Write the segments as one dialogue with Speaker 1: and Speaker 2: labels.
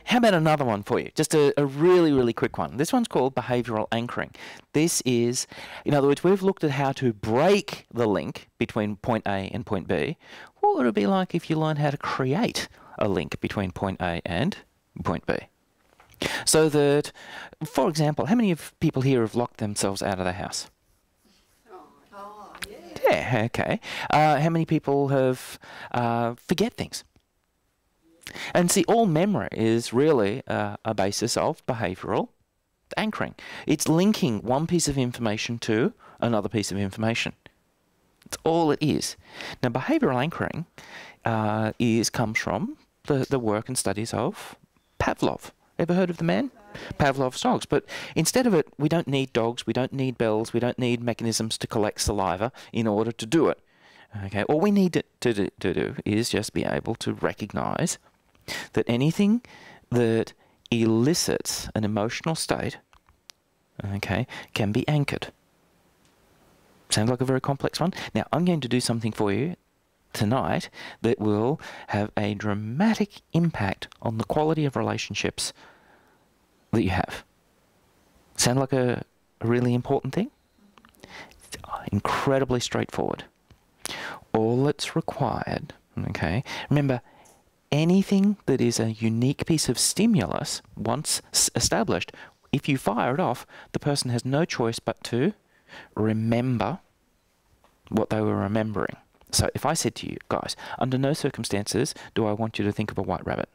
Speaker 1: how about another one for you? Just a really, really quick one. This one's called behavioural anchoring. This is, in other words, we've looked at how to break the link between point A and point B. What would it be like if you learned how to create a link between point A and point B? So that, for example, how many of people here have locked themselves out of the house? Yeah, okay. How many people have forget things? And see, all memory is really a basis of behavioural anchoring. It's linking one piece of information to another piece of information. That's all it is. Now, behavioural anchoring comes from the work and studies of Pavlov. Ever heard of the man? Pavlov's dogs. But instead of it, we don't need dogs, we don't need bells, we don't need mechanisms to collect saliva in order to do it. Okay, all we need to do is just be able to recognise that anything that elicits an emotional state, okay, can be anchored. Sounds like a very complex one. Now, I'm going to do something for you tonight that will have a dramatic impact on the quality of relationships that you have. Sound like a really important thing? It's incredibly straightforward. All that's required, okay, remember, anything that is a unique piece of stimulus, once established, if you fire it off, the person has no choice but to remember what they were remembering. So if I said to you, guys, under no circumstances do I want you to think of a white rabbit.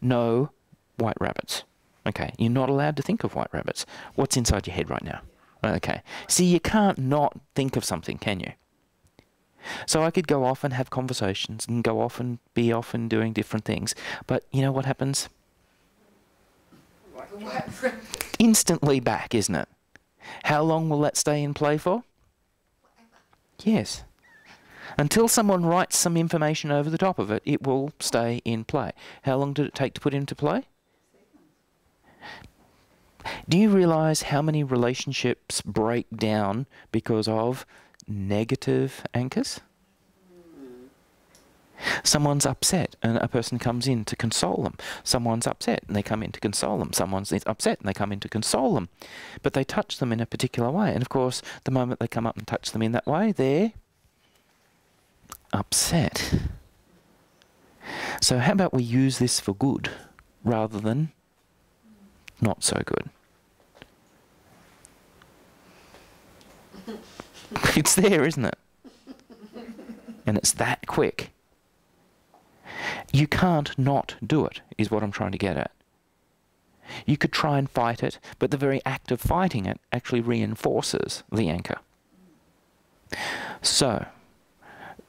Speaker 1: No white rabbits. Okay, you're not allowed to think of white rabbits. What's inside your head right now? Okay, see, you can't not think of something, can you? So I could go off and have conversations and go off and be off and doing different things. But you know what happens? Instantly back, isn't it? How long will that stay in play for? Yes. Until someone writes some information over the top of it, it will stay in play. How long did it take to put into play? Do you realise how many relationships break down because of negative anchors? Someone's upset and a person comes in to console them. Someone's upset and they come in to console them. Someone's upset and they come in to console them. But they touch them in a particular way. And of course, the moment they come up and touch them in that way, they're upset. So how about we use this for good rather than not so good? It's there, isn't it? And it's that quick. You can't not do it, is what I'm trying to get at. You could try and fight it, but the very act of fighting it actually reinforces the anchor. So,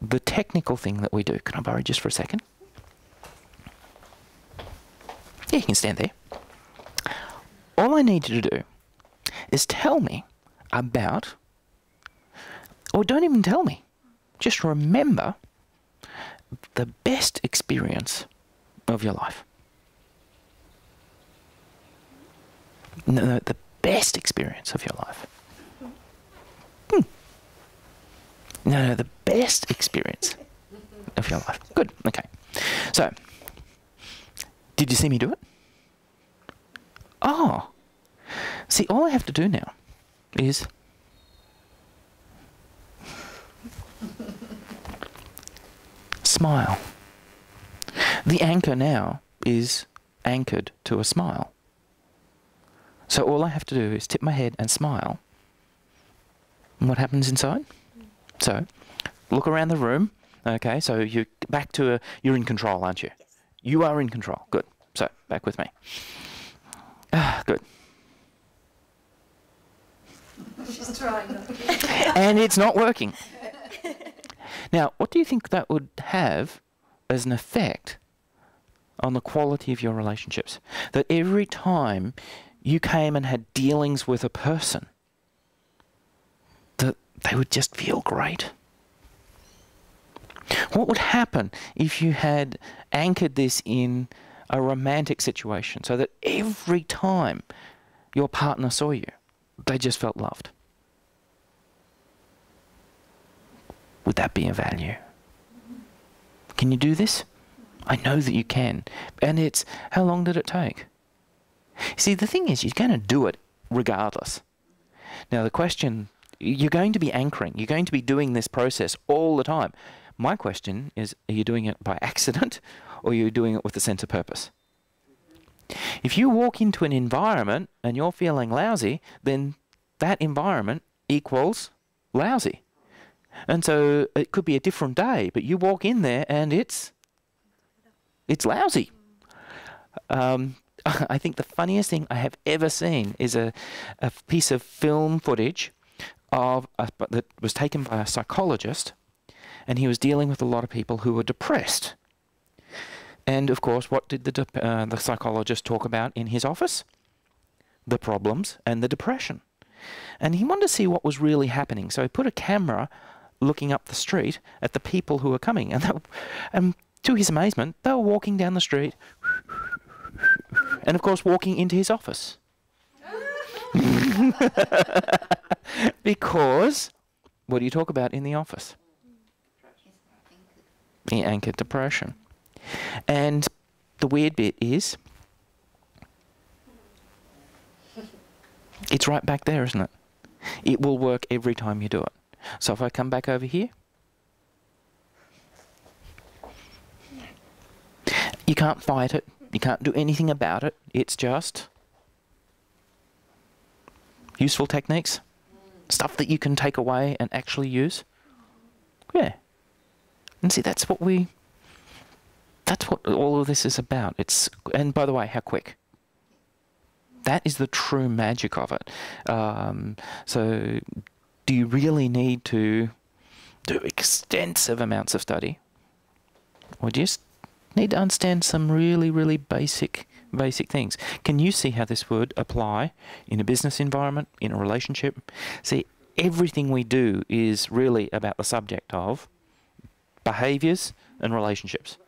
Speaker 1: the technical thing that we do, can I borrow just for a second? Yeah, you can stand there. All I need you to do is tell me about, or don't even tell me, just remember the best experience of your life. No, the best experience of your life. No, the best experience of your life. Good, okay. So, did you see me do it? Oh. See, all I have to do now is smile. The anchor now is anchored to a smile. So all I have to do is tip my head and smile. And what happens inside? So, look around the room. Okay, so you're back to you're in control, aren't you? Yes. You are in control. Good. So, back with me. Good.
Speaker 2: She's trying not to.
Speaker 1: And it's not working. Now, what do you think that would have as an effect on the quality of your relationships? That every time you came and had dealings with a person, that they would just feel great. What would happen if you had anchored this in a romantic situation so that every time your partner saw you, they just felt loved? Would that be a value? Can you do this? I know that you can. And it's, how long did it take? See, the thing is, you're going to do it regardless. Now, the question, you're going to be anchoring. You're going to be doing this process all the time. My question is, are you doing it by accident or are you doing it with a sense of purpose? If you walk into an environment and you're feeling lousy, then that environment equals lousy. And so it could be a different day, but you walk in there and it's lousy. I think the funniest thing I have ever seen is a piece of film footage that was taken by a psychologist, and he was dealing with a lot of people who were depressed. And of course, what did the psychologist talk about in his office? The problems and the depression. And he wanted to see what was really happening. So he put a camera looking up the street at the people who were coming. And to his amazement, they were walking down the street and, of course, walking into his office. Because what do you talk about in the office? The anchored depression. And the weird bit is, it's right back there, isn't it? It will work every time you do it. So if I come back over here, you can't fight it. You can't do anything about it. It's just useful techniques, stuff that you can take away and actually use. Yeah. And see, that's what all of this is about. And by the way, how quick. That is the true magic of it. So do you really need to do extensive amounts of study? Or do you just need to understand some really, really basic things? Can you see how this would apply in a business environment, in a relationship? See, everything we do is really about the subject of behaviours and relationships.